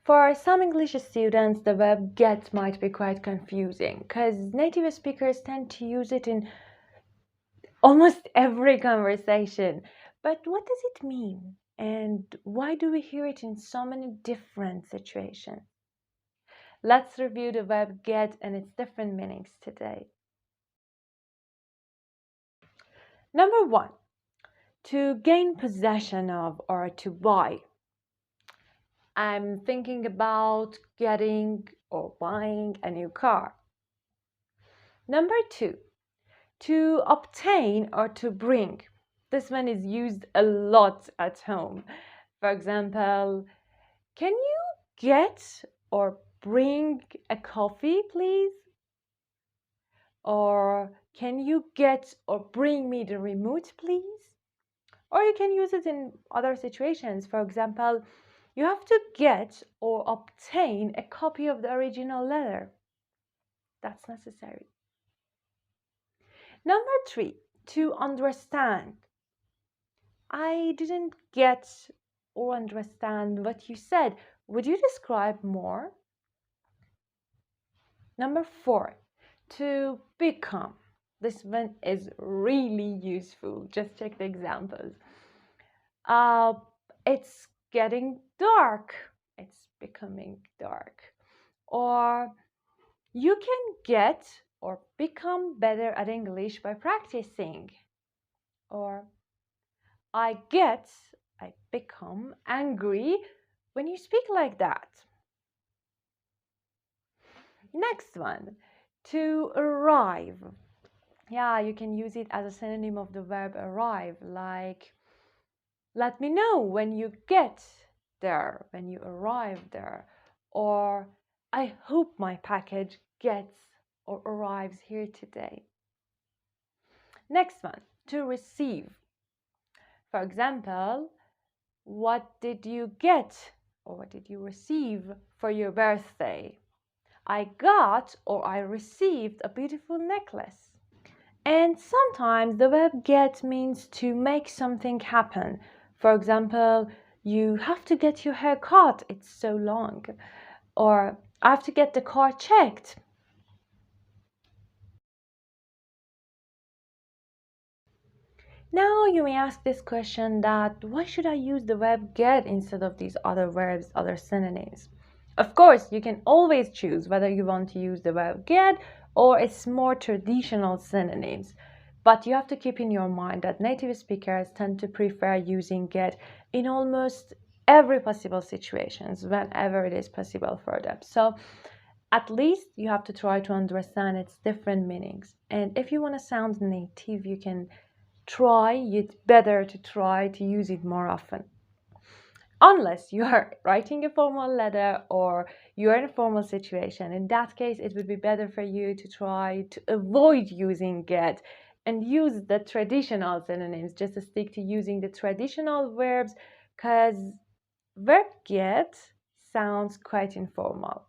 For some English students, the verb get might be quite confusing because native speakers tend to use it in almost every conversation. But what does it mean? And why do we hear it in so many different situations? Let's review the verb get and its different meanings today. Number one, to gain possession of or to buy. I'm thinking about getting or buying a new car. Number two, to obtain or to bring. This one is used a lot at home. For example, can you get or bring a coffee, please? Or can you get or bring me the remote, please? Or you can use it in other situations. For example, you have to get or obtain a copy of the original letter. That's necessary. Number three, to understand. I didn't get or understand what you said. Would you describe more? Number four, to become. This one is really useful. Just check the examples. It's getting dark. It's becoming dark. Or you can get or become better at English by practicing. Or I become angry when you speak like that. Next one, to arrive. Yeah, you can use it as a synonym of the verb arrive, like let me know when you get there, when you arrive there. Or I hope my package gets or arrives here today. Next one, to receive. For example, what did you get or what did you receive for your birthday? I got or I received a beautiful necklace. And sometimes the verb get means to make something happen. For example, you have to get your hair cut, it's so long. Or I have to get the car checked. Now you may ask this question that why should I use the verb get instead of these other verbs, other synonyms? Of course, you can always choose whether you want to use the verb get or its more traditional synonyms. But you have to keep in your mind that native speakers tend to prefer using get in almost every possible situations whenever it is possible for them. So at least you have to try to understand its different meanings. And if you want to sound native, you can it's better to try to use it more often. Unless you are writing a formal letter or you're in a formal situation. In that case, it would be better for you to try to avoid using get and use the traditional synonyms, just to stick to using the traditional verbs, because verb get sounds quite informal.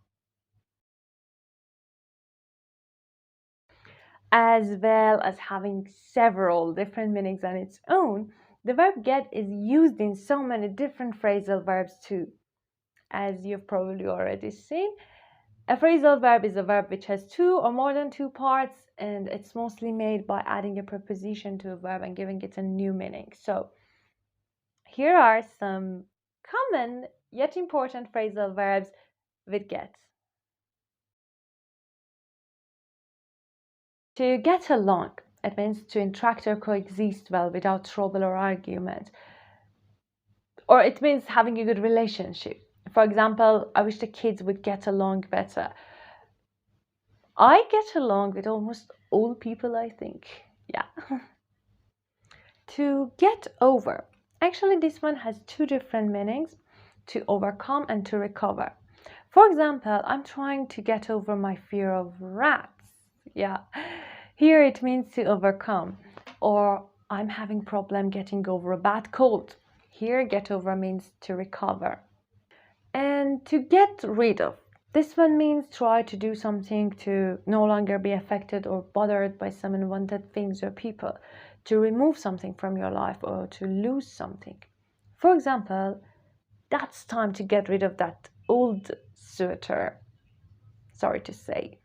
As well as having several different meanings on its own, the verb get is used in so many different phrasal verbs too. As you've probably already seen, a phrasal verb is a verb which has two or more than two parts, and it's mostly made by adding a preposition to a verb and giving it a new meaning. So here are some common yet important phrasal verbs with get. To get along, it means to interact or coexist well without trouble or argument. Or it means having a good relationship. For example, I wish the kids would get along better. I get along with almost all people, I think. Yeah. To get over. Actually, this one has two different meanings, to overcome and to recover. For example, I'm trying to get over my fear of rats. Yeah. Here it means to overcome. Or I'm having problem getting over a bad cold. Here, get over means to recover. And to get rid of. This one means try to do something to no longer be affected or bothered by some unwanted things or people, to remove something from your life or to lose something. For example, that's time to get rid of that old sweater, sorry to say.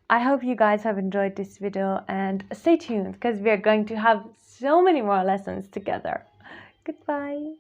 I hope you guys have enjoyed this video, and stay tuned because we are going to have so many more lessons together. Goodbye.